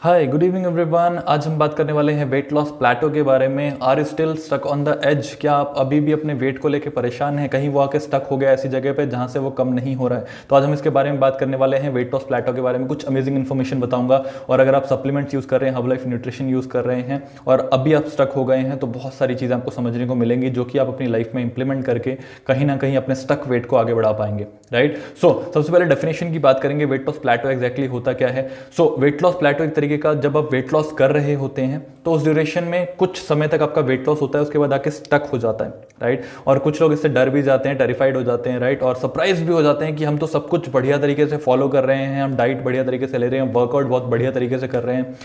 Hi good evening everyone. आज हम बात करने वाले हैं वेट लॉस प्लेटो के बारे में। Are still stuck on the edge? क्या आप अभी भी अपने वेट को लेकर परेशान हैं? कहीं वो आके स्टक हो गया ऐसी जगह पे जहां से वो कम नहीं हो रहा है? तो आज हम इसके बारे में बात करने वाले हैं, वेट लॉस प्लेटो के बारे में कुछ अमेजिंग इन्फॉर्मेशन बताऊंगा। और अगर आप सप्लीमेंट्स यूज़ कर रहे हैं, हर्ब लाइफ न्यूट्रिशन यूज़ कर रहे हैं और अभी आप स्टक हो गए हैं, तो बहुत सारी चीज़ें आपको समझने को मिलेंगी जो कि आप अपनी लाइफ में इंप्लीमेंट करके कहीं ना कहीं अपने स्टक वेट को आगे बढ़ा पाएंगे। राइट। सबसे पहले डेफिनेशन की बात करेंगे, वेट लॉस प्लेटो एग्जैक्टली होता क्या है। वेट लॉस प्लेटो एक तरीके का, जब आप वेट लॉस कर रहे होते हैं तो उस ड्यूरेशन में कुछ समय तक आपका वेट लॉस होता है, उसके बाद आके स्टक हो जाता है। राइट। और कुछ लोग इससे डर भी जाते हैं, टेरिफाइड हो जाते हैं। राइट। और सरप्राइज भी हो जाते हैं कि हम तो सब कुछ बढ़िया तरीके से फॉलो कर रहे हैं, हम डाइट बढ़िया तरीके से ले रहे हैं, वर्कआउट बहुत बढ़िया तरीके से कर रहे हैं,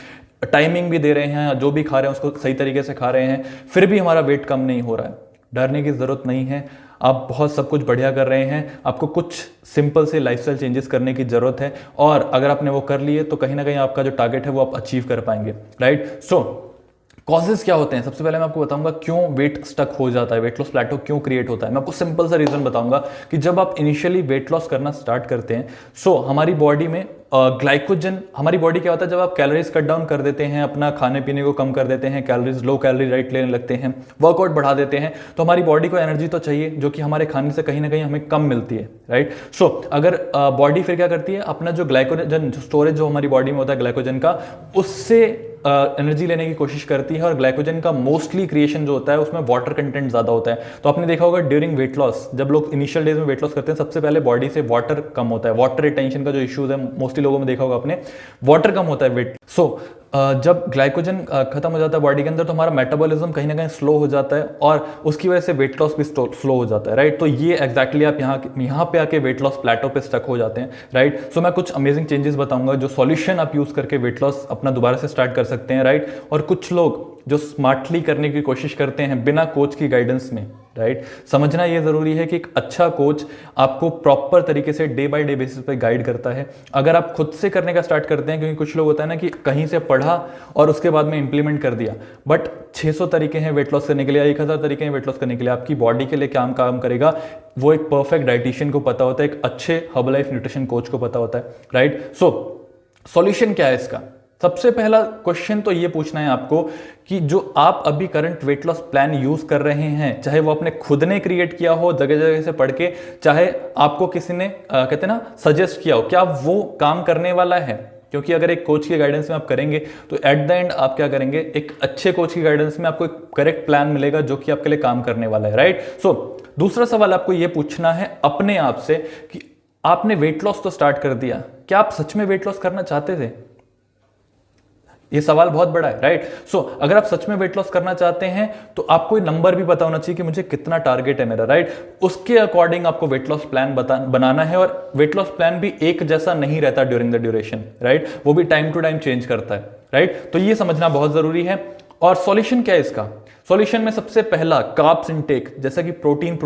टाइमिंग भी दे रहे हैं, जो भी खा रहे हैं उसको सही तरीके से खा रहे हैं, फिर भी हमारा वेट कम नहीं हो रहा है। डरने की जरूरत नहीं है। आप बहुत सब कुछ बढ़िया कर रहे हैं, आपको कुछ सिंपल से लाइफस्टाइल चेंजेस करने की जरूरत है। और अगर आपने वो कर लिए तो कहीं ना कहीं आपका जो टारगेट है वो आप अचीव कर पाएंगे। राइट। कॉजेस क्या होते हैं? सबसे पहले मैं आपको बताऊंगा क्यों वेट स्टक हो जाता है, वेट लॉस प्लेटो क्यों क्रिएट होता है। मैं आपको सिंपल सा रीजन बताऊंगा कि जब आप इनिशियली वेट लॉस करना स्टार्ट करते हैं, हमारी बॉडी में ग्लाइकोजन, हमारी बॉडी क्या होता है, जब आप कैलोरीज कट डाउन कर देते हैं, अपना खाने पीने को कम कर देते हैं, कैलोरीज लो कैलोरी डाइट लेने लगते हैं, वर्कआउट बढ़ा देते हैं, तो हमारी बॉडी को एनर्जी तो चाहिए जो कि हमारे खाने से कहीं ना कहीं हमें कम मिलती है। राइट। अगर बॉडी फिर क्या करती है, अपना जो ग्लाइकोजन स्टोरेज जो हमारी बॉडी में होता है ग्लाइकोजन का, उससे एनर्जी लेने की कोशिश करती है। और ग्लाइकोजन का मोस्टली क्रिएशन जो होता है उसमें वाटर कंटेंट ज्यादा होता है। तो आपने देखा होगा ड्यूरिंग वेट लॉस, जब लोग इनिशियल डेज में वेट लॉस करते हैं, सबसे पहले बॉडी से वाटर कम होता है। वाटर रिटेंशन का जो इश्यूज है मोस्टली लोगों में देखा होगा आपने, वाटर कम होता है वेट। जब ग्लाइकोजन खत्म हो जाता है बॉडी के अंदर, तो हमारा मेटाबॉलिज्म कहीं ना कहीं स्लो हो जाता है और उसकी वजह से वेट लॉस भी स्लो हो जाता है। राइट। तो ये एग्जैक्टली आप यहाँ पे आके वेट लॉस प्लेटो पे स्टक हो जाते हैं। राइट। मैं कुछ अमेजिंग चेंजेस बताऊंगा जो सॉल्यूशन आप यूज करके वेट लॉस अपना दोबारा से स्टार्ट कर सकते हैं। राइट। और कुछ लोग जो स्मार्टली करने की कोशिश करते हैं बिना कोच की गाइडेंस में। राइट। समझना यह जरूरी है कि एक अच्छा कोच आपको प्रॉपर तरीके से डे बाय डे बेसिस पे गाइड करता है। अगर आप खुद से करने का स्टार्ट करते हैं, क्योंकि कुछ लोग होता है ना कि कहीं से पढ़ा और उसके बाद में इंप्लीमेंट कर दिया, बट 600 तरीके हैं वेट लॉस करने के लिए, 1000 तरीके हैं वेट लॉस करने के लिए, आपकी बॉडी के लिए क्या काम करेगा वो एक परफेक्ट डाइटिशियन को पता होता है, एक अच्छे हर्ब लाइफ न्यूट्रिशन कोच को पता होता है। राइट। सॉल्यूशन क्या है इसका? सबसे पहला क्वेश्चन तो ये पूछना है आपको कि जो आप अभी current weight loss plan use कर रहे हैं, चाहे वो आपने खुद ने क्रिएट किया हो जगह जगह से पढ़ के, चाहे आपको किसी ने कहते हैं ना सजेस्ट किया हो, क्या वो काम करने वाला है? क्योंकि अगर एक कोच की गाइडेंस में आप करेंगे तो एट द एंड आप क्या करेंगे, एक अच्छे कोच की गाइडेंस में आपको एक करेक्ट प्लान मिलेगा जो कि आपके लिए काम करने वाला है। राइट। दूसरा सवाल आपको यह पूछना है अपने आप से कि आपने वेट लॉस तो स्टार्ट कर दिया, क्या आप सच में वेट लॉस करना चाहते थे? ये सवाल बहुत बड़ा है। राइट। अगर आप सच में वेट लॉस करना चाहते हैं तो आपको नंबर भी पता होना चाहिए कि मुझे कितना टारगेट है मेरा। राइट। उसके अकॉर्डिंग आपको वेट लॉस प्लान बनाना है। और वेट लॉस प्लान भी एक जैसा नहीं रहता ड्यूरिंग द ड्यूरेशन। राइट। वो भी टाइम टू टाइम चेंज करता है। राइट। तो ये समझना बहुत जरूरी है। और सॉल्यूशन क्या है इसका? सॉल्यूशन में सबसे पहला कार्ब्स इनटेक, जैसा कि प्रोटीन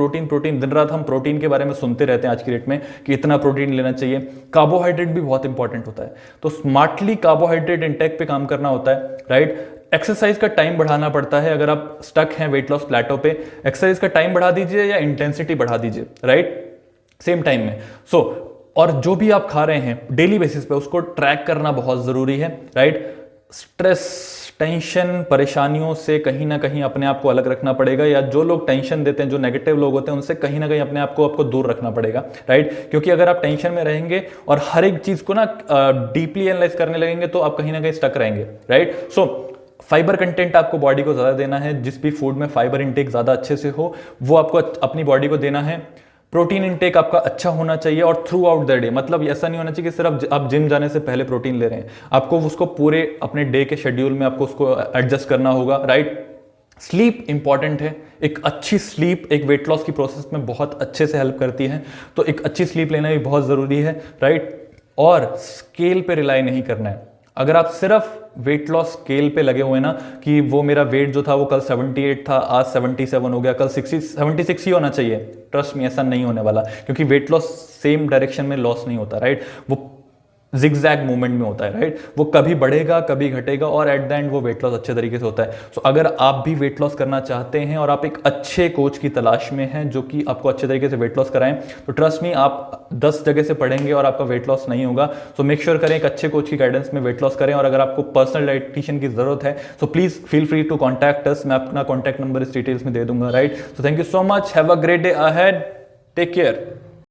दिन रात हम प्रोटीन के बारे में सुनते रहते हैं आज की डेट में कि इतना प्रोटीन लेना चाहिए। कार्बोहाइड्रेट भी बहुत इंपॉर्टेंट होता है, तो स्मार्टली कार्बोहाइड्रेट इनटेक पे काम करना होता है। राइट। एक्सरसाइज का टाइम बढ़ाना पड़ता है। अगर आप स्टक हैं वेट लॉस प्लेटो पे, एक्सरसाइज का टाइम बढ़ा दीजिए या इंटेंसिटी बढ़ा दीजिए। राइट। सेम टाइम में और जो भी आप खा रहे हैं डेली बेसिस पे उसको ट्रैक करना बहुत जरूरी है। राइट। स्ट्रेस, टेंशन, परेशानियों से कहीं ना कहीं अपने आप को अलग रखना पड़ेगा, या जो लोग टेंशन देते हैं, जो नेगेटिव लोग होते हैं, उनसे कहीं ना कहीं अपने आप को आपको दूर रखना पड़ेगा। राइट। क्योंकि अगर आप टेंशन में रहेंगे और हर एक चीज को ना डीपली एनालाइज करने लगेंगे तो आप कहीं ना कहीं स्टक रहेंगे। राइट। फाइबर कंटेंट आपको बॉडी को ज्यादा देना है। जिस भी फूड में फाइबर इंटेक ज्यादा अच्छे से हो वो आपको अपनी बॉडी को देना है। प्रोटीन इंटेक आपका अच्छा होना चाहिए और थ्रू आउट द डे, मतलब ऐसा नहीं होना चाहिए कि सिर्फ आप जिम जाने से पहले प्रोटीन ले रहे हैं, आपको उसको पूरे अपने डे के शेड्यूल में आपको उसको एडजस्ट करना होगा। राइट। स्लीप इंपॉर्टेंट है। एक अच्छी स्लीप एक वेट लॉस की प्रोसेस में बहुत अच्छे से हेल्प करती है, तो एक अच्छी स्लीप लेना भी बहुत जरूरी है। राइट। और स्केल पे रिलाई नहीं करना है। अगर आप सिर्फ वेट लॉस स्केल पे लगे हुए ना कि वो मेरा वेट जो था वो कल 78 था, आज 77 हो गया, कल 76 ही होना चाहिए, ट्रस्ट में ऐसा नहीं होने वाला, क्योंकि वेट लॉस सेम डायरेक्शन में लॉस नहीं होता। राइट। वो जिगजैग मूवमेंट में होता है, राइट। वो कभी बढ़ेगा कभी घटेगा और एट द एंड वो वेट लॉस अच्छे तरीके से होता है। सो अगर आप भी वेट लॉस करना चाहते हैं और आप एक अच्छे कोच की तलाश में हैं जो कि आपको अच्छे तरीके से वेट लॉस कराएं, तो ट्रस्ट मी आप 10 जगह से पढ़ेंगे और आपका वेट लॉस नहीं होगा। सो मेक श्योर करें एक अच्छे कोच की गाइडेंस में वेट लॉस करें। और अगर आपको पर्सनल डाइटिशियन की जरूरत है so please feel free to contact us. मैं अपना कॉन्टैक्ट नंबर इस डिटेल्स में दे दूंगा, right. So thank you so much, have a great day ahead, take care.